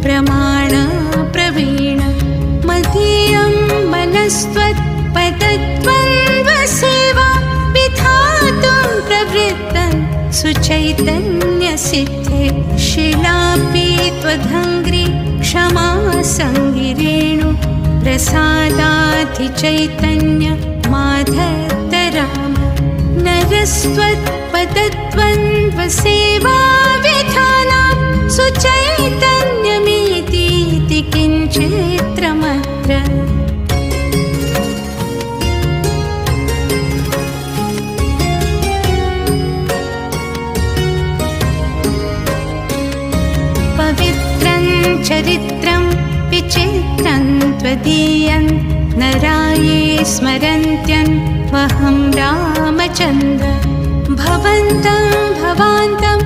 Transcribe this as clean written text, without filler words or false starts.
प्रमाण प्रवीण मदीयं मनस्त्वत्पदद्वन्द्वसेवा विधातुं प्रवृत्तं सुचैतन्यसिद्धे शिलापि त्वदङ्घ्रि क्षमा संगिरेणु प्रसादाधिचैतन्य माधत्तराम नरस्त्वत्पदद्वन्द्वसेवा विधानां सुचैतन्यमितीति किञ्चित्रमत्र पवित्रं चरित्रं विचित्रं त्वदीयं नराये स्मरन्त्यन्वहं रामचन्द्र भवन्तं भवान्तं